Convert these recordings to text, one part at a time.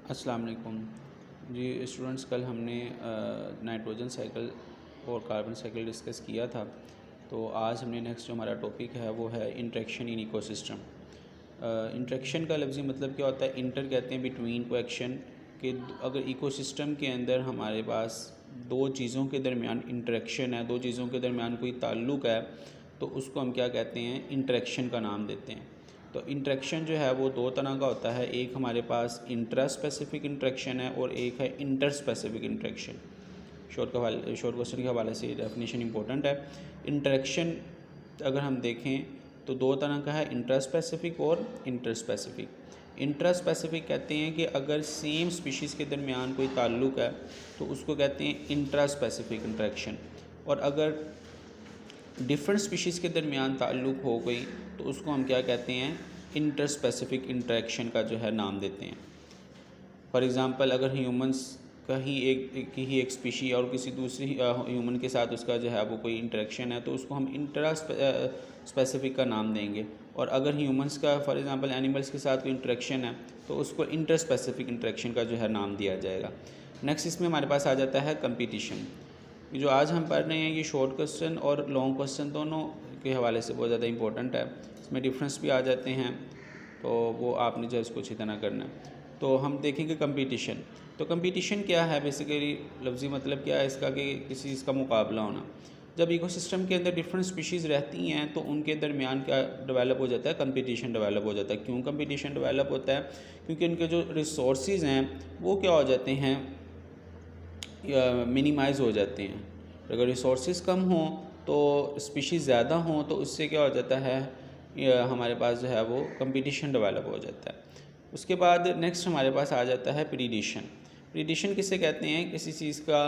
अस्सलाम वालेकुम जी स्टूडेंट्स। कल हमने नाइट्रोजन साइकिल और कार्बन साइकिल डिस्कस किया था। तो आज हमने नेक्स्ट जो हमारा टॉपिक है वो है इंटरेक्शन इन इकोसिस्टम। इंटरेक्शन का लफ्ज़ी मतलब क्या होता है? इंटर कहते हैं बिटवीन को एक्शन के। अगर इकोसिस्टम के अंदर हमारे पास दो चीज़ों के दरमियान इंटरेक्शन है, दो चीज़ों के दरमियान कोई ताल्लुक़ है, तो उसको हम क्या कहते हैं? इंटरेक्शन का नाम देते हैं। तो इंटरेक्शन जो है वो दो तरह का होता है। एक हमारे पास इंट्रा स्पेसिफिक इंटरेक्शन है और एक है inter specific interaction. Short question के हवाले से डेफिनेशन इंपॉर्टेंट है। इंटरेक्शन अगर हम देखें तो दो तरह का है, इंट्रा स्पेसिफिक और इंटर स्पेसिफिक। इंट्रा स्पेसिफिक कहते हैं कि अगर सेम स्पीशीज़ के दरमियान कोई ताल्लुक़ है तो उसको कहते हैं इंट्रा स्पेसिफिक इंटरेक्शन। और अगर डिफरेंट स्पीशीज़ के दरमियान ताल्लुक़ हो गई तो उसको हम क्या कहते हैं? इंटर स्पेसिफिक इंटरेक्शन का जो है नाम देते हैं। फॉर एग्ज़ाम्पल, अगर ह्यूमंस का ही एक स्पीशी और किसी दूसरी ह्यूमन के साथ उसका जो है वो कोई इंटरेक्शन है तो उसको हम इंट्रा स्पेसिफिक का नाम देंगे। और अगर ह्यूमंस का फॉर एग्ज़ाम्पल एनिमल्स के साथ कोई इंटरेक्शन है तो उसको इंटर स्पेसिफिक इंटरेक्शन का जो है नाम दिया जाएगा। नेक्स्ट इसमें हमारे पास आ जाता है कंपटीशन। जो आज हम पढ़ रहे हैं ये शॉर्ट क्वेश्चन और लॉन्ग क्वेश्चन दोनों के हवाले से बहुत ज़्यादा इंपॉर्टेंट है। इसमें डिफरेंस भी आ जाते हैं, तो वो आपने जो इसको अच्छी तरह करना है। तो हम देखेंगे कंपटीशन। तो कंपटीशन क्या है? बेसिकली लफ्ज़ी मतलब क्या है इसका कि किसी चीज़ का मुकाबला होना। जब इकोसिस्टम के अंदर डिफरेंट स्पीशीज़ रहती हैं तो उनके दरमियान क्या डेवलप हो जाता है? कंपटीशन डेवलप हो जाता है। क्यों कंपटीशन डेवलप होता है? क्योंकि उनके जो रिसोर्सेज हैं वो क्या हो जाते हैं? मिनिमाइज़ हो जाते हैं। अगर रिसोर्सेज कम हों तो स्पीशीज़ ज़्यादा हों तो उससे क्या हो जाता है? हमारे पास जो है वो कंपटीशन डेवलप हो जाता है। उसके बाद नेक्स्ट हमारे पास आ जाता है प्रीडेशन। प्रीडेशन किसे कहते हैं? किसी चीज़ का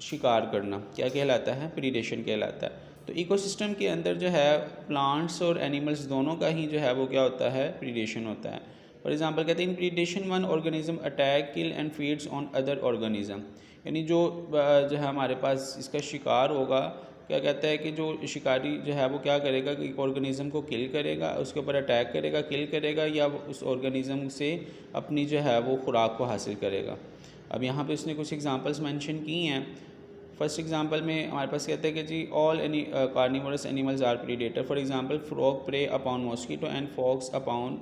शिकार करना क्या कहलाता है? प्रीडेशन कहलाता है। तो इकोसिस्टम के अंदर जो है प्लांट्स और एनिमल्स दोनों का ही जो है वो क्या होता है? प्रीडेशन होता है। फॉर एग्जांपल कहते हैं in predation one organism attack kill and feeds on other organism. यानी जो है हमारे पास इसका शिकार होगा, क्या कहता है कि जो शिकारी जो है वो क्या करेगा कि एक ऑर्गेनिज़म को किल करेगा, उसके ऊपर अटैक करेगा, किल करेगा, या उस ऑर्गेनिज़म से अपनी जो है वो खुराक को हासिल करेगा। अब यहाँ पे उसने कुछ एग्जांपल्स मेंशन की हैं। फर्स्ट एग्जांपल में हमारे पास कहते हैं कि जी all any carnivorous animals are predator. For example frog prey upon mosquito and fox upon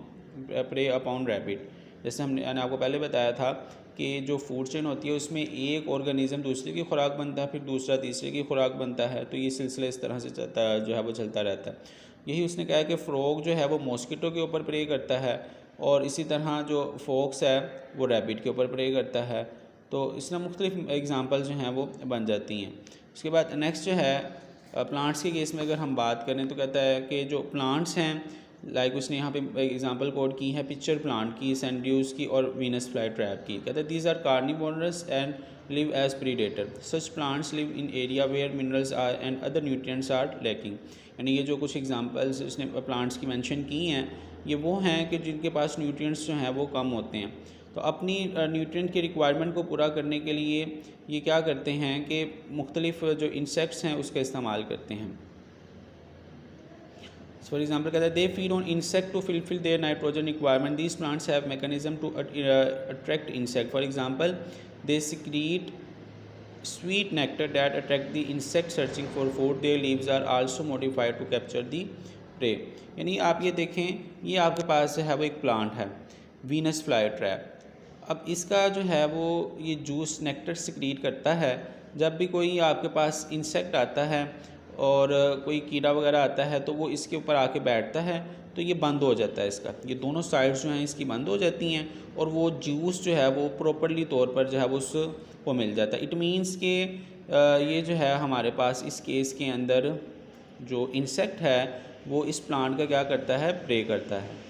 prey upon rabbit. जैसे मैंने आपको पहले बताया था कि जो फूड चेन होती है उसमें एक ऑर्गेनिज़म दूसरे की खुराक बनता है, फिर दूसरा तीसरे की खुराक बनता है। तो ये सिलसिला इस तरह से चलता जो है वो चलता रहता है। यही उसने कहा कि फ्रॉग जो है वो मॉस्किटो के ऊपर प्रे करता है और इसी तरह जो फॉक्स है वो रैबिट के ऊपर प्रे करता है। तो इसमें मुख्तलिफ एग्ज़ाम्पल जो हैं वो बन जाती हैं। उसके बाद नेक्स्ट जो है प्लांट्स के केस में अगर हम बात करें तो कहता है कि जो प्लांट्स हैं लाइक उसने यहाँ पे एग्जांपल कोड की है पिक्चर प्लांट की, सैंड्यूस की और वीनस फ्लाई ट्रैप की। कहता है these are carnivorous and live as predator. Such plants live in area where minerals are and other nutrients are lacking. यानी ये जो कुछ एग्जांपल्स उसने प्लांट्स की मेंशन की हैं ये वो हैं कि जिनके पास न्यूट्रिएंट्स जो हैं वो कम होते हैं। तो अपनी न्यूट्रिएंट की रिक्वायरमेंट को पूरा करने के लिए ये क्या करते हैं कि मुख्तलिफ जो इंसेक्ट्स हैं उसका इस्तेमाल करते हैं। फॉर एग्जाम्पल कहता है they feed on insect to fulfil their nitrogen requirement. These plants have mechanism to attract insect. For example they secrete sweet nectar that attract the insect searching for food. Their leaves are also modified to capture the prey. यानी आप ये देखें, ये आपके पास है वो एक plant है वीनस फ्लाई ट्रैप। अब इसका जो है वो ये जूस नेक्टर सिक्रीट करता है। जब भी कोई आपके पास इंसेक्ट आता है और कोई कीड़ा वगैरह आता है तो वो इसके ऊपर आके बैठता है तो ये बंद हो जाता है इसका, ये दोनों साइड्स जो हैं इसकी बंद हो जाती हैं और वो जूस जो है वो प्रॉपरली तौर पर जो है वो उसको मिल जाता है। इट मीन्स कि ये जो है हमारे पास इस केस के अंदर जो इंसेक्ट है वो इस प्लांट का क्या करता है? प्रे करता है।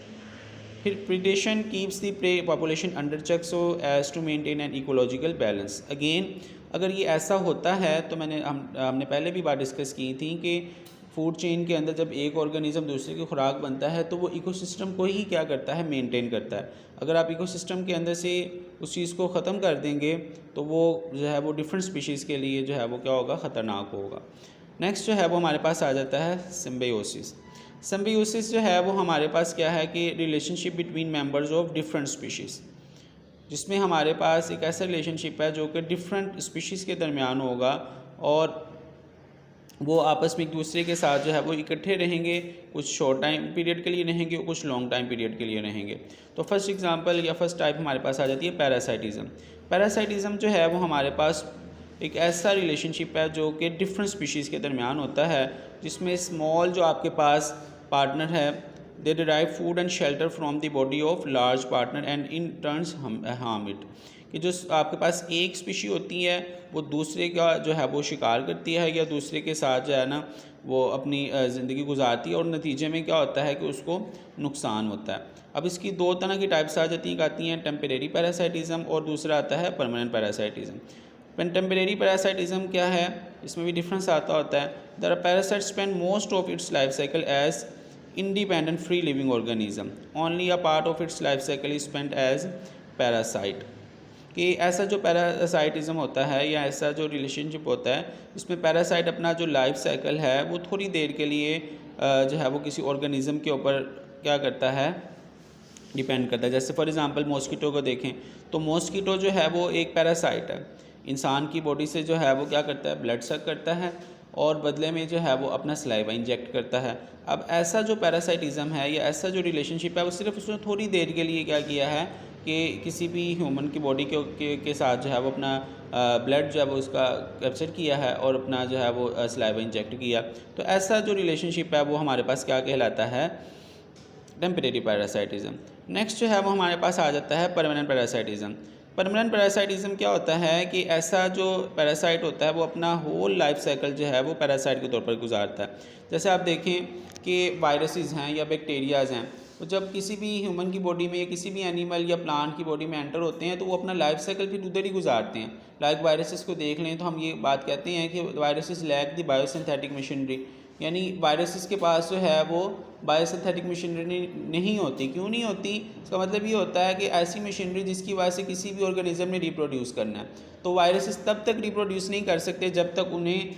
फिर predation keeps the prey population under check so as to maintain an ecological balance. Again अगर ये ऐसा होता है तो हमने पहले भी बात डिस्कस की थी कि फूड चेन के अंदर जब एक ऑर्गेनिज्म दूसरे की खुराक बनता है तो वो इकोसिस्टम को ही क्या करता है? मेंटेन करता है। अगर आप इकोसिस्टम के अंदर से उस चीज़ को ख़त्म कर देंगे तो वो जो है वो डिफरेंट स्पीशीज़ के लिए जो है वो क्या होगा? ख़तरनाक होगा। नेक्स्ट जो है वो हमारे पास आ जाता है सिम्बायोसिस। सिम्बायोसिस जो है वो हमारे पास क्या है कि relationship between members of different species. जिसमें हमारे पास एक ऐसा रिलेशनशिप है जो कि डिफरेंट स्पीशीज़ के दरमियान होगा और वो आपस में एक दूसरे के साथ जो है वो इकट्ठे रहेंगे, कुछ शॉर्ट टाइम पीरियड के लिए रहेंगे और कुछ लॉन्ग टाइम पीरियड के लिए रहेंगे। तो फर्स्ट एग्जांपल या फर्स्ट टाइप हमारे पास आ जाती है पैरासाइटिज़म। पैरासाइटिज़म जो है वो हमारे पास एक ऐसा रिलेशनशिप है जो कि डिफरेंट स्पीशीज़ के दरमियान होता है, जिसमें स्मॉल जो आपके पास पार्टनर है they derive food and shelter from the body of large partner and in turns harm it. कि जो आपके पास एक स्पीशी होती है वो दूसरे का जो है वो शिकार करती है या दूसरे के साथ जो है ना वो अपनी ज़िंदगी गुजारती है और नतीजे में क्या होता है कि उसको नुकसान होता है। अब इसकी दो तरह की टाइप्स आ जाती हैं, आती हैं टेम्परेरी पैरासाइटिज़म और दूसरा आता है परमानेंट पैरासाइटिज़म। टेम्परेरी पैरासाइटिज़म क्या है, इसमें भी डिफरेंस आता होता है। The parasite spend most of its life cycle as independent free living organism, only a part of its life cycle is spent as parasite। कि ऐसा जो पैरासाइटिज़म होता है या ऐसा जो रिलेशनशिप होता है इसमें पैरासाइट अपना जो लाइफ साइकिल है वो थोड़ी देर के लिए जो है वो किसी ऑर्गेनिज़म के ऊपर क्या करता है, डिपेंड करता है। जैसे फॉर एग्ज़ाम्पल मॉस्किटो को देखें तो मॉस्किटो जो है वो एक पैरासाइट है, इंसान की बॉडी से जो है वो क्या करता है, ब्लड सक करता है और बदले में जो है वो अपना सलाइवा इंजेक्ट करता है। अब ऐसा जो पैरासाइटिज़म है या ऐसा जो रिलेशनशिप है वो सिर्फ उसने थोड़ी देर के लिए क्या किया है कि किसी भी ह्यूमन की बॉडी के साथ जो है वो अपना ब्लड जो है वो उसका कैप्चर किया है और अपना जो है वो सलाइवा इंजेक्ट किया। तो ऐसा जो रिलेशनशिप है वो हमारे पास क्या कहलाता है, टेम्परेरी पैरासाइटिज़म। नेक्स्ट जो है वो हमारे पास आ जाता है परमानेंट पैरासाइटिज़म। परमानेंट पैरासाइटिज़म क्या होता है कि ऐसा जो पैरासाइट होता है वो अपना होल लाइफ साइकिल जो है वो पैरासाइट के तौर पर गुजारता है। जैसे आप देखें कि वायरसेस हैं या बैक्टीरियाज़ हैं, तो जब किसी भी ह्यूमन की बॉडी में या किसी भी एनिमल या प्लांट की बॉडी में एंटर होते हैं तो वो अपना लाइफ साइकिल फिर उधर ही गुजारते हैं। लाइक वायरसेस को देख लें तो हम ये बात कहते हैं कि viruses lack the biosynthetic machinery, यानी वायरसेस के पास जो है वो बायोसिंथेटिक मशीनरी नहीं होती। क्यों नहीं होती, इसका मतलब ये होता है कि ऐसी मशीनरी जिसकी वजह से किसी भी ऑर्गेनिज्म ने रिप्रोड्यूस करना है। तो वायरसेस तब तक रिप्रोड्यूस नहीं कर सकते जब तक उन्हें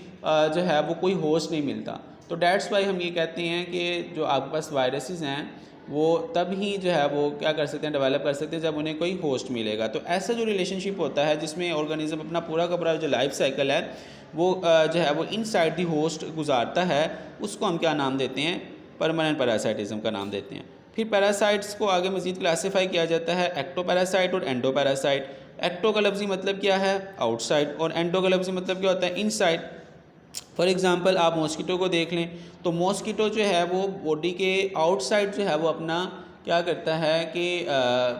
जो है वो कोई होस्ट नहीं मिलता। तो डैट्स वाई हम ये कहते हैं कि जो आपके पास वायरसेस हैं वो तब ही जो है वो क्या कर सकते हैं, डेवलप कर सकते हैं जब उन्हें कोई होस्ट मिलेगा। तो ऐसा जो रिलेशनशिप होता है जिसमें ऑर्गेनिज्म अपना पूरा का पूरा जो लाइफ साइकिल है वो जो है वो इनसाइड दी होस्ट गुजारता है, उसको हम क्या नाम देते हैं, परमानेंट पैरासाइटिज्म का नाम देते हैं। फिर पैरासाइट्स को आगे मज़ीद क्लासीफाई किया जाता है एक्टो पैरासाइट और एंडो पैरासाइट। एक्टो का लफ्ज़ी मतलब क्या है, आउटसाइड, और एंडो का लफ्ज़ी मतलब क्या होता है, इनसाइड। फॉर एग्ज़ाम्पल आप मॉस्किटो को देख लें तो मॉस्किटो जो है वो बॉडी के आउटसाइड जो है वो अपना क्या करता है कि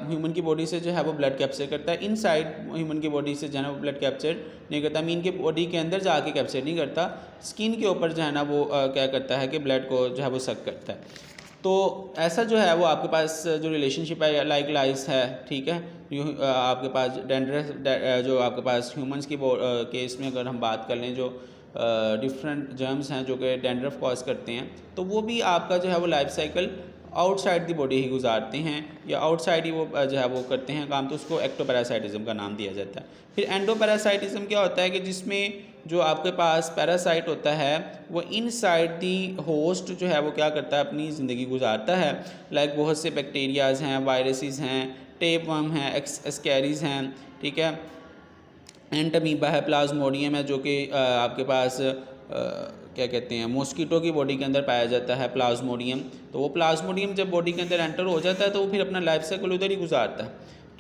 ह्यूमन की बॉडी से जो है वो ब्लड कैप्चर करता है, इनसाइड ह्यूमन की बॉडी से जो है ना वो ब्लड कैप्चर नहीं करता, मीन के बॉडी के अंदर जाके कैप्चर नहीं करता, स्किन के ऊपर जो है ना वो क्या करता है कि ब्लड को जो है वो सक करता है। तो ऐसा जो है वो आपके पास जो रिलेशनशिप है लाइक लाइस है, ठीक है। आपके पास डेंड्रस जो आपके पास ह्यूमंस की केस में अगर हम बात कर लें जो डिफरेंट जर्म्स हैं जो कि डेंड्रफ कॉज करते हैं, तो वो भी आपका जो है वो life cycle outside the body ही गुजारते हैं या आउटसाइड ही वो जो है वो करते हैं काम, तो उसको एक्टोपैरासाइटिज्म का नाम दिया जाता है। फिर एंडोपैरासाइटिज्म क्या होता है कि जिसमें जो आपके पास पैरासाइट होता है वो इनसाइड दी होस्ट जो है वो क्या करता है, अपनी ज़िंदगी गुजारता है। लाइक बहुत से बैक्टीरियाज़ हैं, वायरसेस हैं, टेपवर्म हैं, एस्कैरीज़ हैं, ठीक है, एंटमीबा है, प्लाज्मोडियम है जो कि आपके पास क्या कहते हैं मॉस्किटो की बॉडी के अंदर पाया जाता है प्लाज्मोडियम। तो वो प्लाज्मोडियम जब बॉडी के अंदर एंटर हो जाता है तो वो फिर अपना लाइफ साइकिल उधर ही गुजारता है,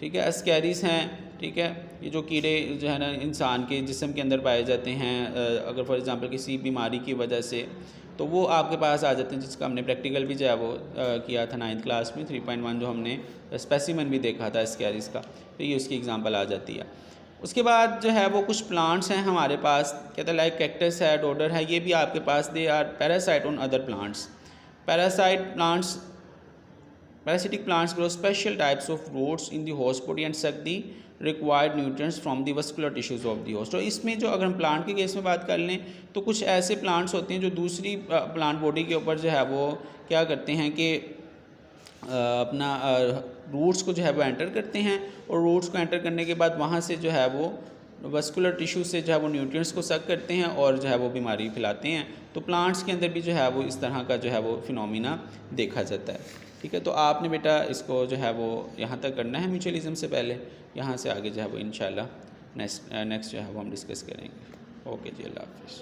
ठीक है। एस्कैरीज़ हैं, ठीक है, ये जो कीड़े जो है ना इंसान के जिस्म के अंदर पाए जाते हैं अगर फॉर एग्ज़ाम्पल किसी बीमारी की वजह से, तो वो आपके पास आ जाते हैं, जिसका हमने प्रैक्टिकल भी जो है वो किया था 9th क्लास में 3.1 जो हमने स्पेसिमन भी देखा था एस्कैरीज़ का, तो ये उसकी एग्ज़ाम्पल आ जाती है। उसके बाद जो है वो कुछ प्लांट्स हैं हमारे पास, कहते हैं लाइक कैक्टस है, डोडर है, ये भी आपके पास they are parasite on other plants. Parasitic plants grow special types of roots in the host body and suck the required nutrients from the vascular tissues of the host. तो इसमें जो अगर हम प्लांट के केस में बात कर लें तो कुछ ऐसे प्लांट्स होते हैं जो दूसरी प्लांट बॉडी के ऊपर जो है वो क्या करते हैं कि अपना रूट्स को जो है वो एंटर करते हैं, और रूट्स को एंटर करने के बाद वहाँ से जो है वो वस्कुलर टिश्यू से जो है वो न्यूट्रिएंट्स को सक करते हैं और जो है वो बीमारी फैलाते हैं। तो प्लांट्स के अंदर भी जो है वो इस तरह का जो है वो फिनोमिना देखा जाता है। ठीक है, तो आपने बेटा इसको जो है वो यहाँ तक करना है म्यूचुअलिज्म से पहले, यहाँ से आगे जो है वो इंशाल्लाह नेक्स्ट जो है वो हम डिस्कस करेंगे। ओके जी, अल्लाह हाफ़िज़।